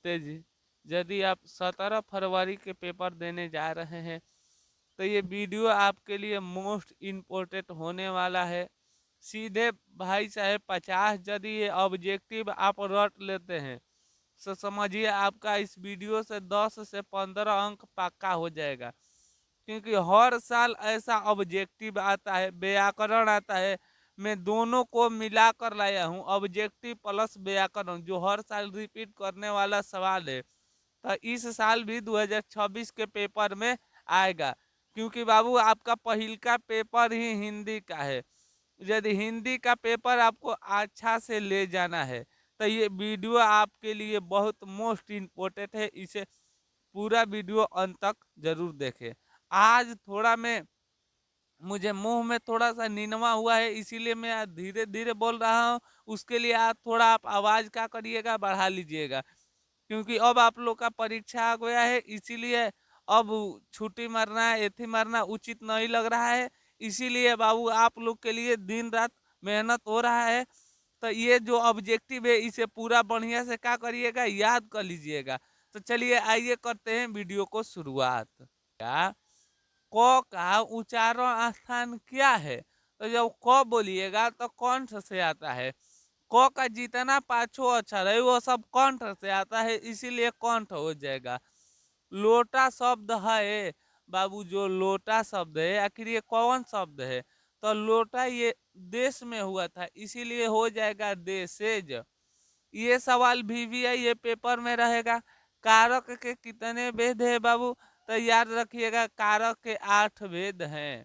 तेज। यदि आप 17 फरवरी के पेपर देने जा रहे हैं तो ये वीडियो आपके लिए मोस्ट इम्पोर्टेंट होने वाला है। सीधे भाई साहब 50 यदि ये ऑब्जेक्टिव आप रट लेते हैं तो समझिए आपका इस वीडियो से 10 से 15 अंक पक्का हो जाएगा। क्योंकि हर साल ऐसा ऑब्जेक्टिव आता है, व्याकरण आता है। मैं दोनों को मिलाकर लाया हूँ, ऑब्जेक्टिव प्लस व्याकरण, जो हर साल रिपीट करने वाला सवाल है। तो इस साल भी 2026 के पेपर में आएगा। क्योंकि बाबू आपका पहिल का पेपर ही हिंदी का है। यदि हिंदी का पेपर आपको अच्छा से ले जाना है तो ये वीडियो आपके लिए बहुत मोस्ट इम्पोर्टेंट है। इसे पूरा वीडियो अंत तक जरूर देखें। आज थोड़ा मैं मुझे मुंह में थोड़ा सा निनवा हुआ है, इसीलिए मैं धीरे धीरे बोल रहा हूँ। उसके लिए आप थोड़ा आप आवाज क्या करिएगा, बढ़ा लीजिएगा। क्योंकि अब आप लोग का परीक्षा आ गया है, इसीलिए अब छुट्टी मारना एथी मारना उचित नहीं लग रहा है। इसीलिए बाबू आप लोग के लिए दिन रात मेहनत हो रहा है। तो ये जो ऑब्जेक्टिव है इसे पूरा बढ़िया से क्या करिएगा, याद कर लीजिएगा। तो चलिए आइए करते हैं वीडियो को शुरुआत। क्या क का उच्चारण स्थान क्या है? तो जब क बोलिएगा तो कंठ से आता है। क का जितना पांचों अक्षर है वो सब कंठ से आता है, इसीलिए कंठ हो जाएगा। लोटा शब्द है बाबू, जो लोटा शब्द है आखिर ये कौन शब्द है? तो लोटा ये देश में हुआ था, इसीलिए हो जाएगा देशेज। ये सवाल भी है, ये पेपर में रहेगा। कारक के कितने भेद है बाबू? तो याद रखिएगा कारक के 8 भेद हैं।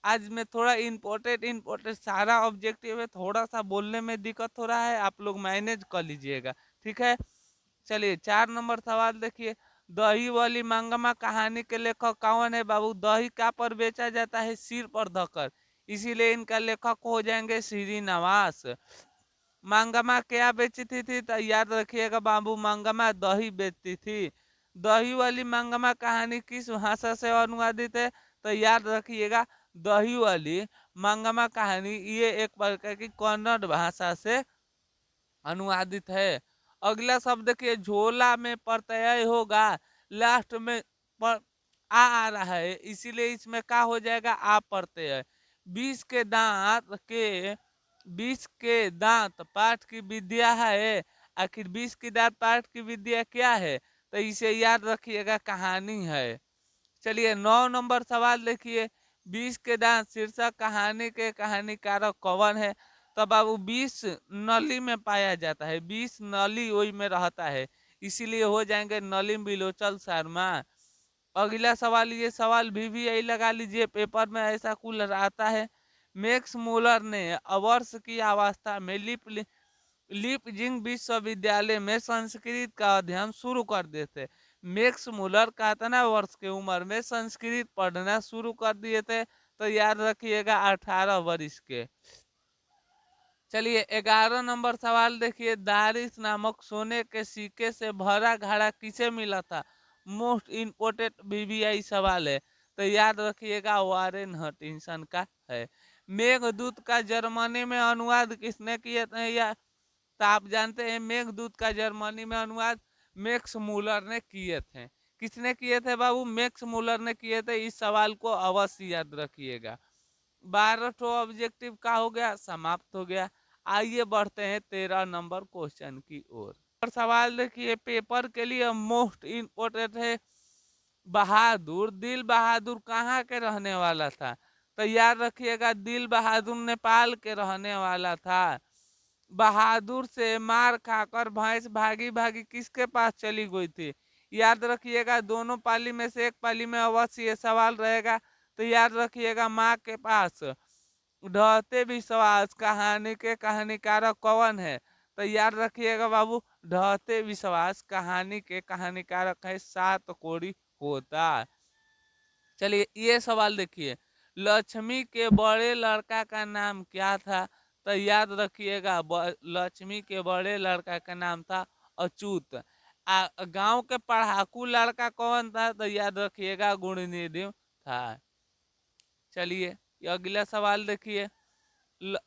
आज में थोड़ा इम्पोर्टेंट सारा ऑब्जेक्टिव है, थोड़ा सा बोलने में दिक्कत हो रहा है, आप लोग मैनेज कर लीजिएगा, ठीक है। चलिए 4 नंबर सवाल देखिए। दही वाली मंगमा कहानी के लेखक कौन है बाबू? दही का पर बेचा जाता है सिर पर धकर, इसीलिए इनका लेखक हो जाएंगे श्री नवास। मंगमा क्या बेचती थी? तो याद रखिएगा बाबू, मंगमा दही बेचती थी। दही वाली मंगमा कहानी किस भाषा से अनुवादित है? तो याद रखिएगा दही वाली मंगमा कहानी ये एक प्रकार की कन्नड़ भाषा से अनुवादित है। अगला शब्द देखिए, झोला में प्रत्यय होगा, लास्ट में पर आ रहा है, इसीलिए इसमें क्या हो जाएगा, आ प्रत्यय। 20 के दांत के 20 के दांत पाठ की विद्या है। आखिर 20 की दांत पाठ की विद्या क्या है? तो इसे याद रखिएगा, कहानी है। चलिए 9 नंबर सवाल देखिए। 20 के दांत शीर्षक कहानी के कहानीकारक कौन है? तो बाबू 20 नली में पाया जाता है, 20 नली वही में रहता है, इसीलिए हो जाएंगे नलिन बिलोचन शर्मा। अगला सवाल, ये सवाल भी यही लगा लीजिए, पेपर में ऐसा कुल आता है। मैक्स मूलर ने वर्ष की अवस्था में लिपजिंग विश्वविद्यालय में संस्कृत का अध्ययन शुरू कर देते। मैक्स मूलर कितना वर्ष की उम्र में संस्कृत पढ़ना शुरू कर दिए थे? तो याद रखिएगा 18 वर्ष के। चलिए 11 नंबर सवाल देखिए। दारिस नामक सोने के सिक्के से भरा घड़ा किसे मिला था? मोस्ट इम्पोर्टेंट बीबीआई सवाल है, तो याद रखिएगा वारेन हटिंसन का है। मेघदूत का जर्मनी में अनुवाद किसने किए थे? या तो आप जानते हैं मेघदूत का जर्मनी में अनुवाद मैक्स मूलर ने किए थे। किसने किए थे बाबू? मैक्स मूलर ने किए थे। इस सवाल को अवश्य याद रखिएगा। 12 ठो ऑब्जेक्टिव का हो गया, समाप्त हो गया। आइए बढ़ते हैं 13 नंबर क्वेश्चन की ओर। और सवाल देखिए, पेपर के लिए मोस्ट इम्पोर्टेंट है। बहादुर, दिल बहादुर कहाँ के रहने वाला था? तो याद रखिएगा दिल बहादुर नेपाल के रहने वाला था। बहादुर से मार खाकर भैंस भागी भागी किसके पास चली गई थी? याद रखिएगा दोनों पाली में से एक पाली में अवश्य ये सवाल रहेगा, तो याद रखिएगा माँ के पास। ढहते विश्वास कहानी के कहानीकारक कौन है? तो याद रखिएगा बाबू, ढहते विश्वास कहानी के कहानीकारक है सात कोड़ी होता। चलिए ये सवाल देखिए, लक्ष्मी के बड़े लड़का का नाम क्या था? तो याद रखिएगा लक्ष्मी के बड़े लड़का का नाम था अच्युत। गांव के पढ़ाकू लड़का कौन था? तो याद रखिएगा गुणनिधि था। चलिए ये अगला सवाल देखिए,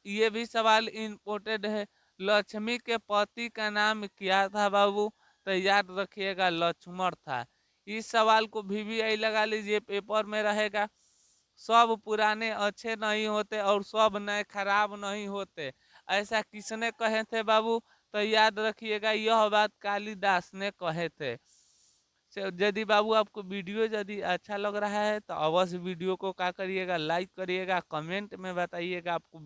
ये भी सवाल इम्पोर्टेंट है। लक्ष्मी के पति का नाम क्या था बाबू? तो याद रखिएगा लक्ष्मण था। इस सवाल को VVI लगा लीजिए, पेपर में रहेगा। सब पुराने अच्छे नहीं होते और सब नए खराब नहीं होते, ऐसा किसने कहे थे बाबू? तो याद रखिएगा यह बात कालिदास ने कहे थे। यदि बाबू आपको वीडियो यदि अच्छा लग रहा है तो अवश्य वीडियो को क्या करिएगा, लाइक करिएगा, कमेंट में बताइएगा आपको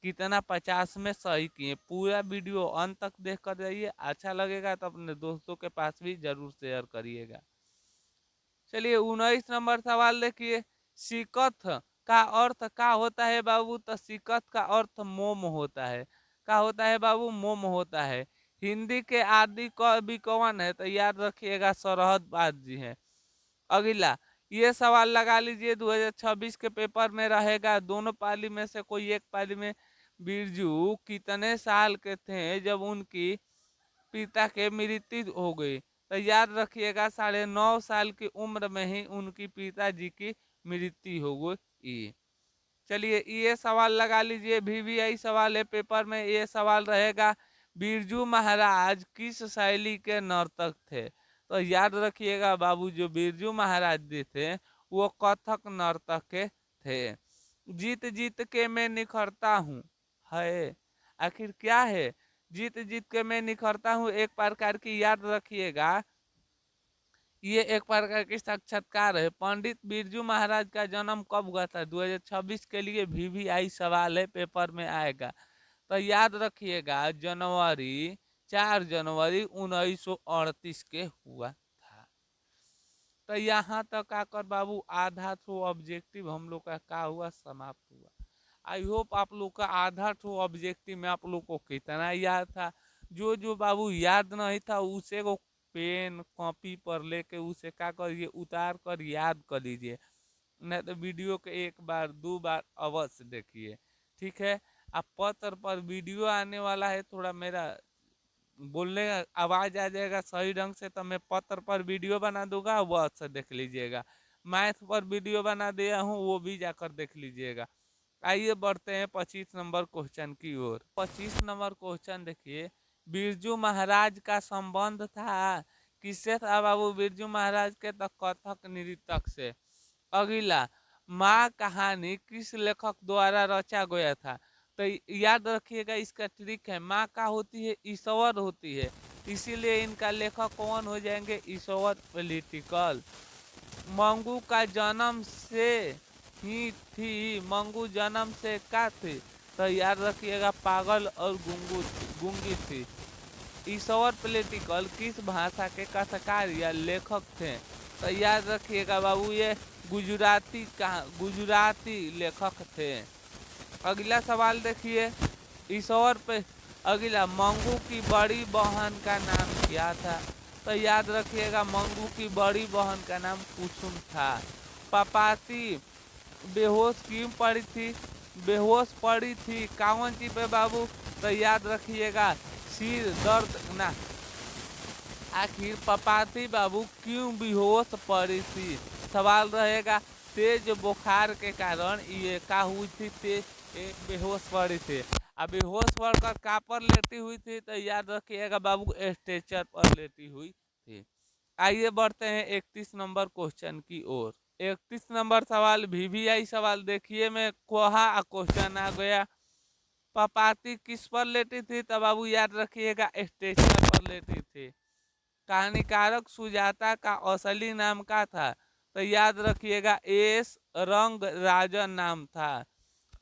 कितना 50 में सही किए। पूरा वीडियो अंत तक देख कर जाइए, अच्छा लगेगा तो अपने दोस्तों के पास भी जरूर शेयर करिएगा। चलिए 19 नंबर सवाल देखिए, सिकथ का अर्थ क्या होता है बाबू? तो सिकथ का अर्थ मोम होता है। क्या होता है बाबू? मोम होता है। हिंदी के आदि कवि कौन है? तो याद रखिएगा सरहद बाद जी हैं। अगला ये सवाल लगा लीजिए, 2026 के पेपर में रहेगा। दोनों पाली में से कोई एक पाली में बिरजू कितने साल के थे जब उनकी पिता के मृत्यु हो गई? तो याद रखिएगा 9.5 साल की उम्र में ही उनकी पिताजी की मृत्यु हो गई। चलिए ये सवाल लगा लीजिए, VVI सवाल है पेपर में। ये सवाल रहेगा, बिरजू महाराज किस शैली के नर्तक थे? तो याद रखिएगा बाबू, जो बिरजू महाराज जी थे वो कथक नर्तक के थे। जीत जीत के मैं निखरता हूँ है, आखिर क्या है? जीत जीत के मैं निखरता हूँ एक प्रकार की, याद रखिएगा ये एक प्रकार की साक्षात्कार है। पंडित बिरजू महाराज का जन्म कब हुआ था? 2026 के लिए VVI सवाल है, पेपर में आएगा। तो याद रखिएगा जनवरी 4 जनवरी 1938 के हुआ था। तो यहाँ तक आकर बाबू आधा ठो ऑब्जेक्टिव हम लोग का क्या हुआ, समाप्त हुआ। आई होप आप लोग का आधा ठो ऑब्जेक्टिव में आप लोग को कितना याद था। जो जो बाबू याद नहीं था उसे को पेन कॉपी पर लेके उसे क्या करिए, उतार कर याद कर लीजिए। नहीं तो वीडियो के एक बार 2 बार अवश्य देखिए, ठीक है। अब पत्र पर वीडियो आने वाला है, थोड़ा मेरा बोलने आवाज आ जाएगा सही ढंग से तो मैं पत्र पर वीडियो बना दूंगा, वो अवश्य देख लीजिएगा। मैथ पर वीडियो बना दिया हूँ, वो भी जाकर देख लीजिएगा। आइए बढ़ते हैं 25 नंबर क्वेश्चन की ओर। 25 नंबर क्वेश्चन देखिए, बिरजू महाराज का संबंध था किससे था बाबू? बिरजू महाराज के तो कथक नृतक से। अगला, माँ कहानी किस लेखक द्वारा रचा गया था? तो याद रखिएगा इसका ट्रिक है, माँ का होती है ईश्वर होती है, इसीलिए इनका लेखक कौन हो जाएंगे? ईश्वर पॉलिटिकल। मंगू का जन्म से ही थी, मंगू जन्म से क्या थी? तो याद रखिएगा पागल और गूंगी थी। ईश्वर पॉलिटिकल किस भाषा के कथाकार या लेखक थे? तो याद रखिएगा बाबू ये गुजराती लेखक थे। अगला सवाल देखिए, ईश्वर पे अगला, मंगू की बड़ी बहन का नाम क्या था? तो याद रखिएगा मंगू की बड़ी बहन का नाम कुसुम था। पपाती बेहोश क्यों पड़ी थी? बेहोश पड़ी थी कावन जी पे बाबू? तो याद रखिएगा सिर दर्द ना। आखिर पपाती बाबू क्यों बेहोश पड़ी थी? सवाल रहेगा, तेज बुखार के कारण ये क्या हुई थी? बेहोश पड़ी थी। अब बेहोश पड़कर कहाँ पर लेटी हुई थी? तो याद रखिएगा बाबू स्ट्रेचर पर लेटी हुई थी। आइए बढ़ते हैं 31 नंबर क्वेश्चन की ओर। 31 नंबर सवाल VVI सवाल देखिए, मैं कोहा क्वेश्चन आ गया। पपाती किस पर लेटी थी? तब बाबू याद रखिएगा स्ट्रेचर पर लेटी थी। कहानीकारक सुजाता का असली नाम क्या था? तो याद रखिएगा एस रंग राजन नाम था।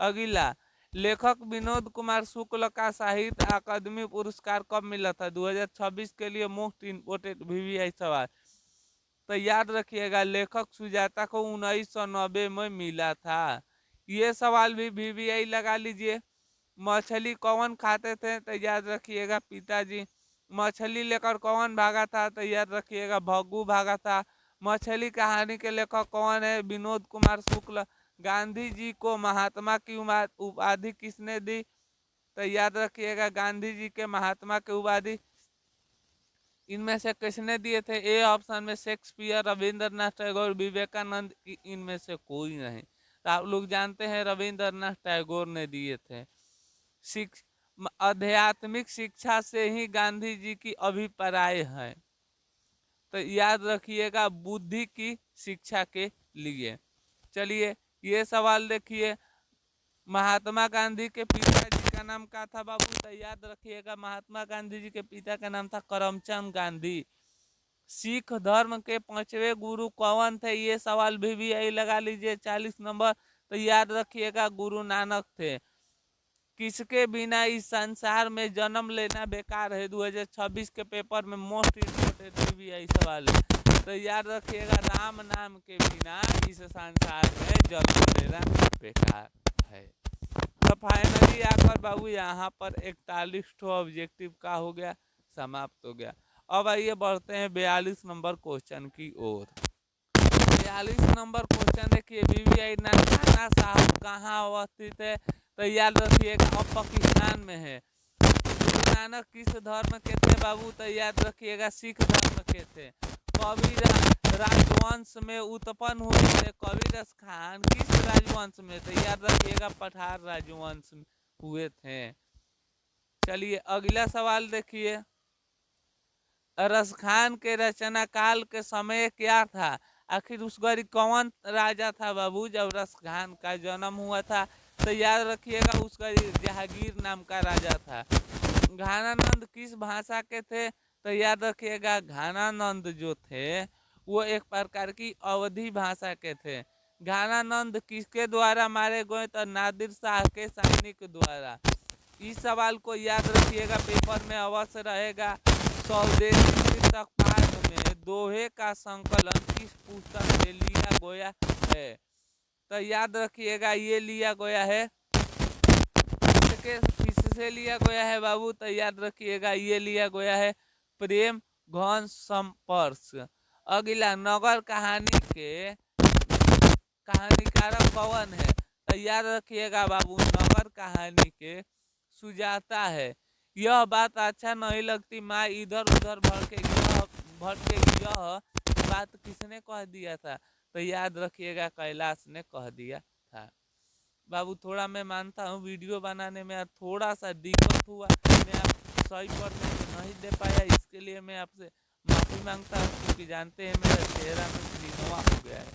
अगला, लेखक विनोद कुमार शुक्ल का साहित्य अकादमी पुरस्कार कब मिला था? 2026 के लिए मोस्ट इम्पोर्टेंट VVI सवाल। तो याद रखिएगा लेखक सुजाता को 1990 में मिला था। ये सवाल भी VVI लगा लीजिए। मछली कौन खाते थे? तो याद रखिएगा पिताजी। मछली लेकर कौन भागा था? तो याद रखिएगा भग्गू भागा था। मछली कहानी के लेखक कौन है? विनोद कुमार शुक्ल। गांधी जी को महात्मा की उपाधि किसने दी? तो याद रखिएगा गांधी जी के महात्मा की उपाधि इनमें से किसने दिए थे? ए ऑप्शन में शेक्सपियर, रविंद्रनाथ टैगोर, विवेकानंद, इनमें से कोई नहीं। तो आप लोग जानते हैं रविंद्रनाथ टैगोर ने दिए थे। आध्यात्मिक शिक्षा से ही गांधी जी की अभिप्राय है। तो याद रखिएगा बुद्धि की शिक्षा के लिए। चलिए ये सवाल देखिए, महात्मा गांधी के पिताजी का नाम क्या था बाबू? तो याद रखिएगा महात्मा गांधी जी के पिता का नाम था करमचंद गांधी। सिख धर्म के 5वें गुरु कौन थे? ये सवाल भी यही लगा लीजिए 40 नंबर। तो याद रखिएगा गुरु नानक थे। किसके बिना इस संसार में जन्म लेना बेकार है? 2026 के पेपर में मोस्ट इम्पोर्टेंट भी यही सवाल है। तो याद रखिएगा राम नाम के बिना इस संसार में जन्म लेना बेकार है। तो फाइनली आकर बाबू यहाँ पर 41 ऑब्जेक्टिव का हो गया, समाप्त हो गया। अब आइए बढ़ते हैं 42 नंबर क्वेश्चन की ओर। 42 नंबर क्वेश्चन देखिए, बीबीआई ननकाना साहब कहाँ अवस्थित है? तो याद रखिएगा अब पाकिस्तान में है। गुरु नानक किस धर्म के थे बाबू? तो याद रखिएगा सिख धर्म के थे। कबीर राजवंश में उत्पन्न हुए थे। कबीर खान किस राजवंश में थे? याद रखिएगा पठार राजवंश में हुए थे। चलिए अगला सवाल देखिए, रसखान के रचना काल के समय क्या था? आखिर उस घड़ी कौन राजा था बाबू जब रसखान का जन्म हुआ था? तो याद रखिएगा उस घड़ी जहांगीर नाम का राजा था। घानानंद किस भाषा के थे? तो याद रखिएगा घानानंद जो थे वो एक प्रकार की अवधी भाषा के थे। घानानंद किसके द्वारा मारे गए? तो नादिर शाह के सैनिक द्वारा। इस सवाल को याद रखिएगा पेपर में अवश्य रहेगा। स्वदेशी पुस्तक पाठ में दोहे का संकलन किस पुस्तक से लिया गया है? तो याद रखिएगा ये लिया गया है, किससे लिया गया है बाबू? तो याद रखिएगा ये लिया गया है प्रेम घन संपर्श। अगला नगर कहानी के कहानीकारक कौन है? तो याद रखिएगा बाबू नगर कहानी के सुजाता है। यह बात अच्छा नहीं लगती माँ इधर उधर भटकेगी, यह बात किसने कह दिया था? तो याद रखिएगा कैलाश ने कह दिया था। बाबू थोड़ा मैं मानता हूँ वीडियो बनाने में थोड़ा सा दिक्कत हुआ, मैं आप सही परसेंट नहीं दे पाया, इसके लिए मैं आपसे माफ़ी मांगता हूँ, क्योंकि जानते हैं मेरा चेहरा में सिनेमा हो गया है,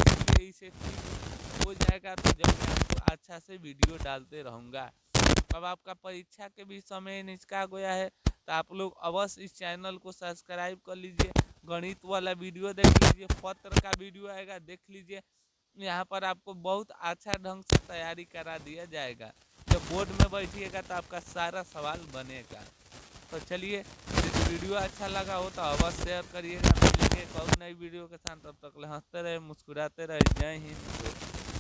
इसलिए इसे ठीक हो जाएगा तो जब मैं आपको अच्छा से वीडियो डालते रहूँगा। अब आपका परीक्षा के भी समय निकल गया है, तो आप लोग अवश्य इस चैनल को सब्सक्राइब कर लीजिए। गणित वाला वीडियो देख लीजिए, पत्र का वीडियो आएगा देख लीजिए। यहाँ पर आपको बहुत अच्छा ढंग से तैयारी करा दिया जाएगा। जब बोर्ड में बैठिएगा तो आपका सारा सवाल बनेगा। तो चलिए, यदि वीडियो अच्छा लगा हो तो अवश्य शेयर करिएगा। मिलेंगे एक और नई वीडियो के साथ, तब तक हंसते रहे मुस्कुराते रहे। जय हिंद।